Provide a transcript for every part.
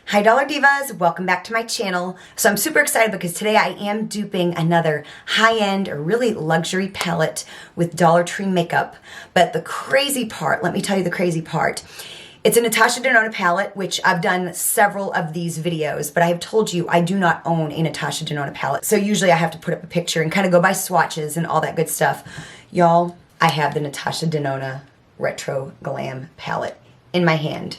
Hi Dollar Divas, welcome back to my channel. So I'm super excited because today I am duping another high-end or really luxury palette with Dollar Tree makeup. But the crazy part, let me tell you the crazy part. It's a Natasha Denona palette, which I've done several of these videos, but I have told you I do not own a Natasha Denona palette. So usually I have to put up a picture and kind of go by swatches and all that good stuff. Y'all, I have the Natasha Denona Retro Glam palette in my hand.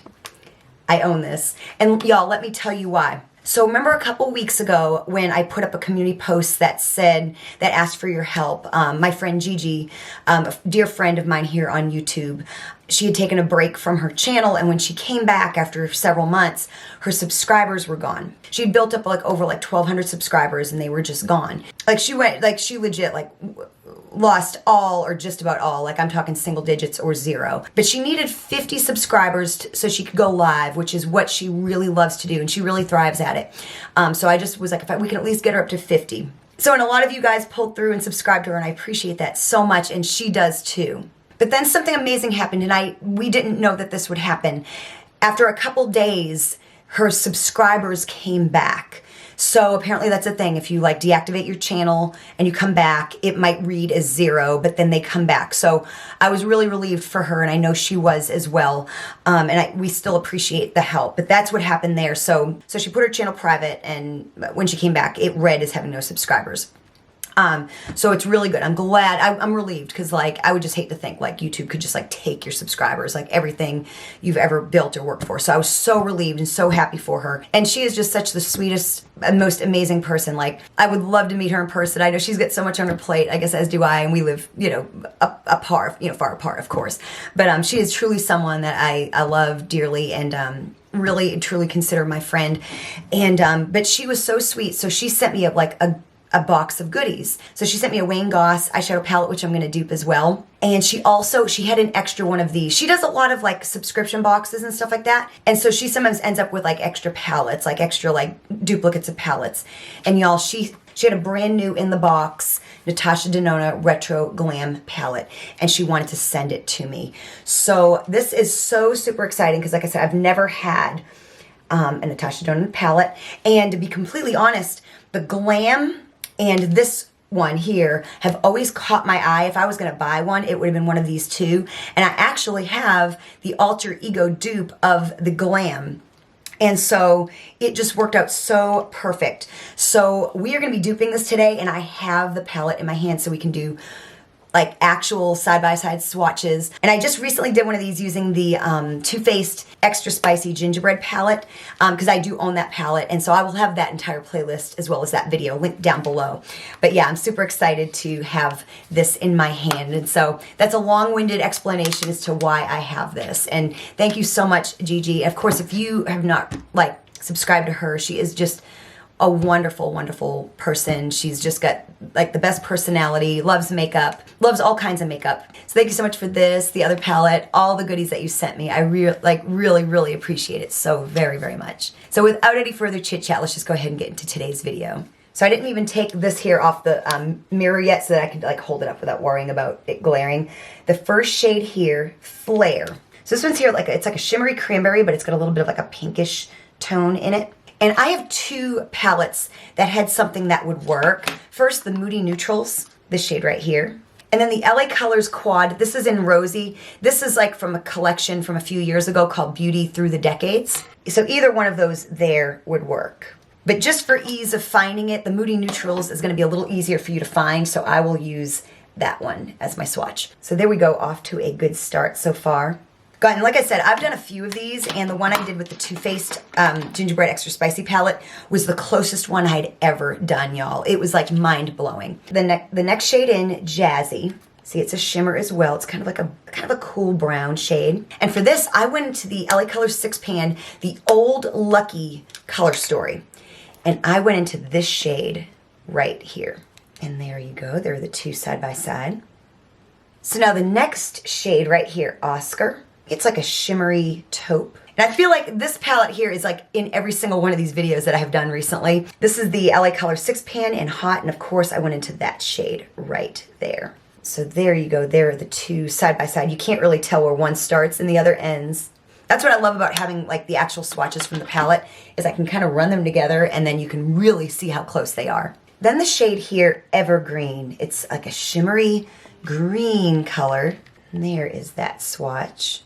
I own this. And y'all, let me tell you why. So remember a couple weeks ago when I put up a community post that asked for your help. My friend Gigi, a dear friend of mine here on YouTube, she had taken a break from her channel, and when she came back after several months, her subscribers were gone. She'd built up over 1,200 subscribers and they were just gone. She legit lost all or just about all, I'm talking single digits or zero. But she needed 50 subscribers so she could go live, which is what she really loves to do, and she really thrives at it. So I just was like, if we can at least get her up to 50. So, and a lot of you guys pulled through and subscribed to her, and I appreciate that so much, and she does too. But then something amazing happened, and we didn't know that this would happen. After a couple days, her subscribers came back. So apparently that's a thing. If you deactivate your channel and you come back, it might read as 0, but then they come back. So I was really relieved for her, and I know she was as well. And we still appreciate the help, but that's what happened there. So she put her channel private, and when she came back, it read as having no subscribers. So it's really good. I'm glad. I'm relieved because I would just hate to think YouTube could just take your subscribers, everything you've ever built or worked for. So I was so relieved and so happy for her. And she is just such the sweetest and most amazing person. I would love to meet her in person. I know she's got so much on her plate, I guess, as do I, and we live, far apart, of course. But she is truly someone that I love dearly and really truly consider my friend. And but she was so sweet. So she sent me a box of goodies. So she sent me a Wayne Goss eyeshadow palette, which I'm going to dupe as well. And she had an extra one of these. She does a lot of subscription boxes and stuff like that. And so she sometimes ends up with extra palettes, extra duplicates of palettes. And y'all, she had a brand new in the box Natasha Denona Retro Glam palette, and she wanted to send it to me. So this is so super exciting because, like I said, I've never had a Natasha Denona palette. And to be completely honest, the Glam and this one here have always caught my eye. If I was going to buy one, it would have been one of these two. And I actually have the alter ego dupe of the Glam. And so it just worked out so perfect. So we are going to be duping this today, and I have the palette in my hand so we can do actual side-by-side swatches. And I just recently did one of these using the Too Faced Extra Spicy Gingerbread palette because I do own that palette, and so I will have that entire playlist as well as that video linked down below. But yeah, I'm super excited to have this in my hand, and so that's a long-winded explanation as to why I have this. And thank you so much, Gigi. Of course, if you have not subscribed to her, she is just a wonderful, wonderful person. She's just got the best personality, loves makeup, loves all kinds of makeup. So thank you so much for this, the other palette, all the goodies that you sent me. I really appreciate it so very, very much. So without any further chit chat, let's just go ahead and get into today's video. So I didn't even take this here off the mirror yet so that I could hold it up without worrying about it glaring. The first shade here, Flare. So this one's here it's a shimmery cranberry, but it's got a little bit of a pinkish tone in it. And I have two palettes that had something that would work. First, the Moody Neutrals, this shade right here. And then the LA Colors Quad. This is in Rosy. This is from a collection from a few years ago called Beauty Through the Decades. So either one of those there would work. But just for ease of finding it, the Moody Neutrals is going to be a little easier for you to find, so I will use that one as my swatch. So there we go, off to a good start so far. And like I said, I've done a few of these, and the one I did with the Too Faced Gingerbread Extra Spicy palette was the closest one I'd ever done, y'all. It was mind-blowing. The next shade in, Jazzy. See, it's a shimmer as well. It's kind of a cool brown shade. And for this, I went into the LA Colors 6-pan, the Old Lucky Color Story. And I went into this shade right here. And there you go. There are the two side by side. So now the next shade right here, Oscar. It's a shimmery taupe. And I feel like this palette here is in every single one of these videos that I have done recently. This is the LA Color 6-pan in Hot, and of course I went into that shade right there. So there you go. There are the two side by side. You can't really tell where one starts and the other ends. That's what I love about having like the actual swatches from the palette, is I can kind of run them together and then you can really see how close they are. Then the shade here, Evergreen. It's like a shimmery green color. And there is that swatch.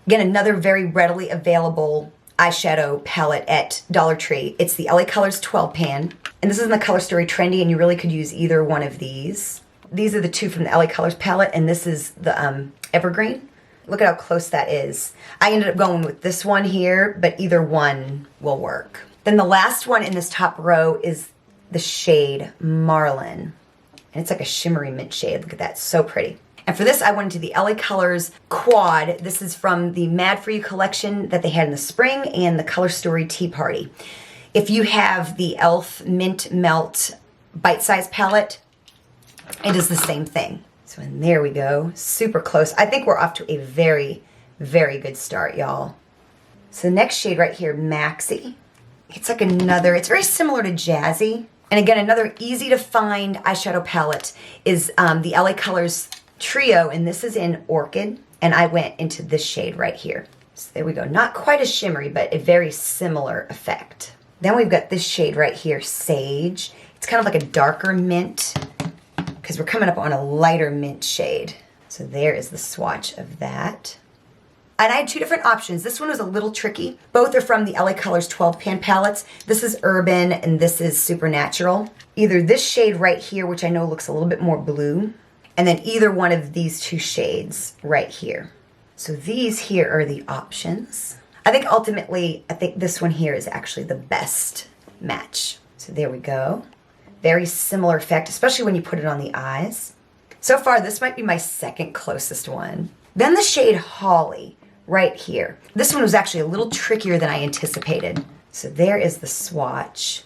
Again, another very readily available eyeshadow palette at Dollar Tree. It's the LA Colors 12 pan. And this is in the color story Trendy, and you really could use either one of these. These are the two from the LA Colors palette, and this is the Evergreen. Look at how close that is. I ended up going with this one here, but either one will work. Then the last one in this top row is the shade Marlin. And it's like a shimmery mint shade. Look at that, so pretty. And for this, I went into the LA Colors Quad. This is from the Mad For You collection that they had in the spring and the Color Story Tea Party. If you have the e.l.f. Mint Melt Bite Size palette, it is the same thing. So and there we go, super close. I think we're off to a very, very good start, y'all. So the next shade right here, Maxi. It's like another, it's very similar to Jazzy. And again, another easy to find eyeshadow palette is the LA Colors Trio, and this is in Orchid, and I went into this shade right here. So there we go, not quite as shimmery, but a very similar effect. Then we've got this shade right here, Sage. It's kind of like a darker mint, because we're coming up on a lighter mint shade. So there is the swatch of that. And I had two different options. This one was a little tricky. Both are from the LA Colors 12 pan palettes. This is Urban and this is Supernatural. Either this shade right here, which I know looks a little bit more blue, and then either one of these two shades right here. So these here are the options. I think ultimately, I think this one here is actually the best match. So there we go. Very similar effect, especially when you put it on the eyes. So far, this might be my second closest one. Then the shade Holly, right here. This one was actually a little trickier than I anticipated. So there is the swatch.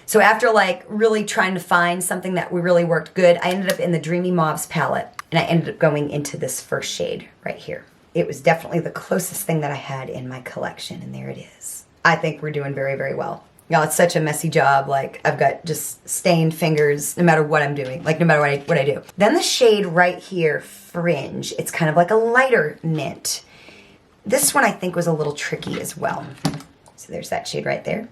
So after like really trying to find something that really worked good, I ended up in the Dreamy Mauves palette, and I ended up going into this first shade right here. It was definitely the closest thing that I had in my collection, and there it is. I think we're doing very, very well. Y'all, it's such a messy job. Like, I've got just stained fingers no matter what I'm doing, like no matter what I do. Then the shade right here, Fringe. It's kind of like a lighter mint. This one I think was a little tricky as well. So there's that shade right there.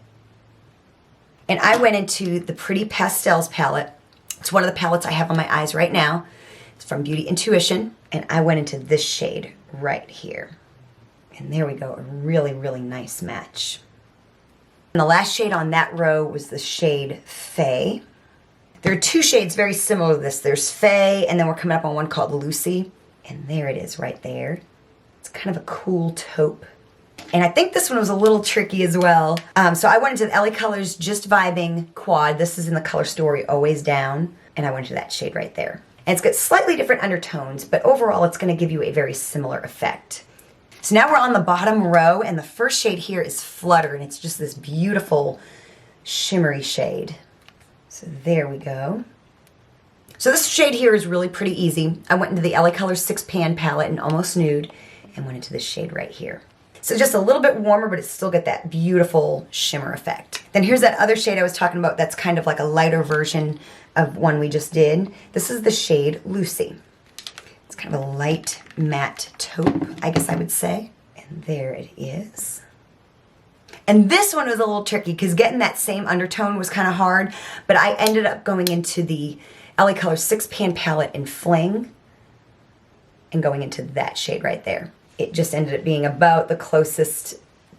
And I went into the Pretty Pastels palette. It's one of the palettes I have on my eyes right now. It's from Beauty Intuition. And I went into this shade right here. And there we go, a really, really nice match. And the last shade on that row was the shade Faye. There are two shades very similar to this. There's Faye, and then we're coming up on one called Lucy. And there it is right there. It's kind of a cool taupe. And I think this one was a little tricky as well. So I went into the LA Colors Just Vibing Quad. This is in the Color Story Always Down. And I went into that shade right there. And it's got slightly different undertones, but overall it's going to give you a very similar effect. So now we're on the bottom row, and the first shade here is Flutter, and it's just this beautiful shimmery shade. So there we go. So this shade here is really pretty easy. I went into the LA Colors 6 pan palette in Almost Nude and went into this shade right here. So just a little bit warmer, but it's still got that beautiful shimmer effect. Then here's that other shade I was talking about that's kind of like a lighter version of one we just did. This is the shade Lucy. It's kind of a light matte taupe, I guess I would say. And there it is. And this one was a little tricky because getting that same undertone was kind of hard, but I ended up going into the LA Colors 6 pan palette in Fling and going into that shade right there. It just ended up being about the closest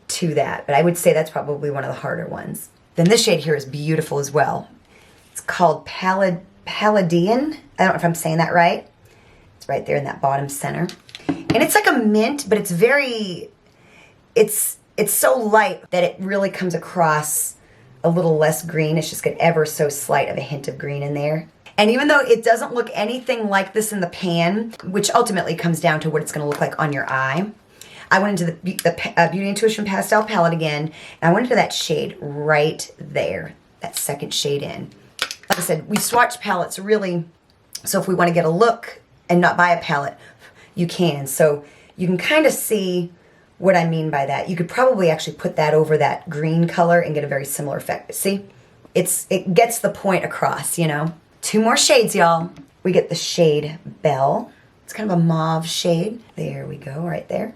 to that, but I would say that's probably one of the harder ones. Then this shade here is beautiful as well. It's called Palladian. I don't know if I'm saying that right. It's right there in that bottom center. And it's like a mint, but it's very, it's so light that it really comes across a little less green. It's just got ever so slight of a hint of green in there. And even though it doesn't look anything like this in the pan, which ultimately comes down to what it's going to look like on your eye, I went into the Beauty Intuition Pastel palette again, and I went into that shade right there, that second shade in. Like I said, we swatch palettes really, so if we want to get a look and not buy a palette, you can. So you can kind of see what I mean by that. You could probably actually put that over that green color and get a very similar effect. But see, it gets the point across, you know. Two more shades, y'all. We get the shade Belle. It's kind of a mauve shade. There we go, right there.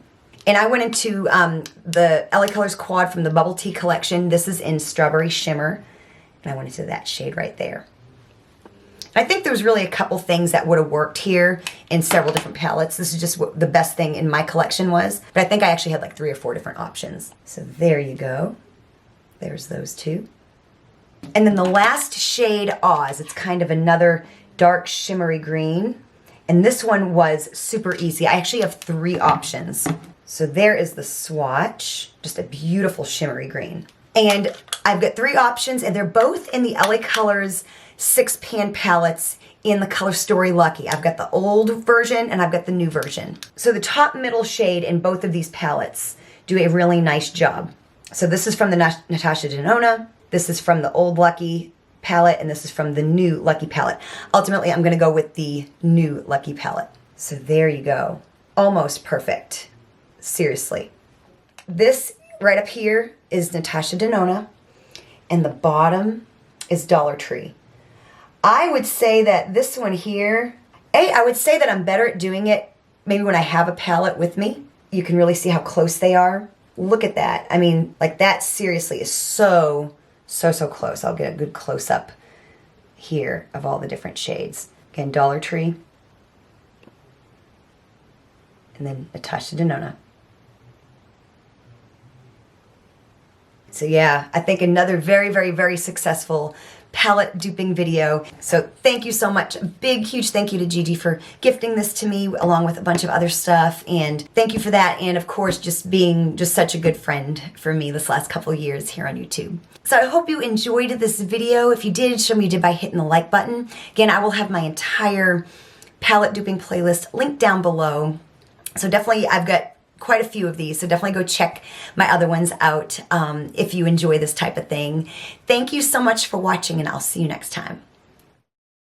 And I went into the LA Colors Quad from the Bubble Tea collection. This is in Strawberry Shimmer. And I went into that shade right there. I think there was really a couple things that would have worked here in several different palettes. This is just what the best thing in my collection was. But I think I actually had like 3 or 4 different options. So there you go. There's those two. And then the last shade, Oz. It's kind of another dark shimmery green. And this one was super easy. I actually have 3 options. So there is the swatch. Just a beautiful shimmery green. And I've got 3 options, and they're both in the LA Colors 6-pan palettes in the Color Story Lucky. I've got the old version and I've got the new version. So the top middle shade in both of these palettes do a really nice job. So this is from the Natasha Denona, this is from the old Lucky palette, and this is from the new Lucky palette. Ultimately, I'm gonna go with the new Lucky palette. So there you go. Almost perfect. Seriously. This right up here is Natasha Denona, and the bottom is Dollar Tree. I would say that this one here, I would say that I'm better at doing it maybe when I have a palette with me. You can really see how close they are. Look at that. I mean, like that seriously is so close. I'll get a good close-up here of all the different shades. Again, Dollar Tree. And then Natasha Denona. So yeah, I think another very successful palette duping video. So thank you so much. A big, huge thank you to Gigi for gifting this to me along with a bunch of other stuff. And thank you for that. And of course, just being just such a good friend for me this last couple years here on YouTube. So I hope you enjoyed this video. If you did, show me you did by hitting the like button. Again, I will have my entire palette duping playlist linked down below. So definitely, I've got quite a few of these, so definitely go check my other ones out if you enjoy this type of thing. Thank you so much for watching, and I'll see you next time.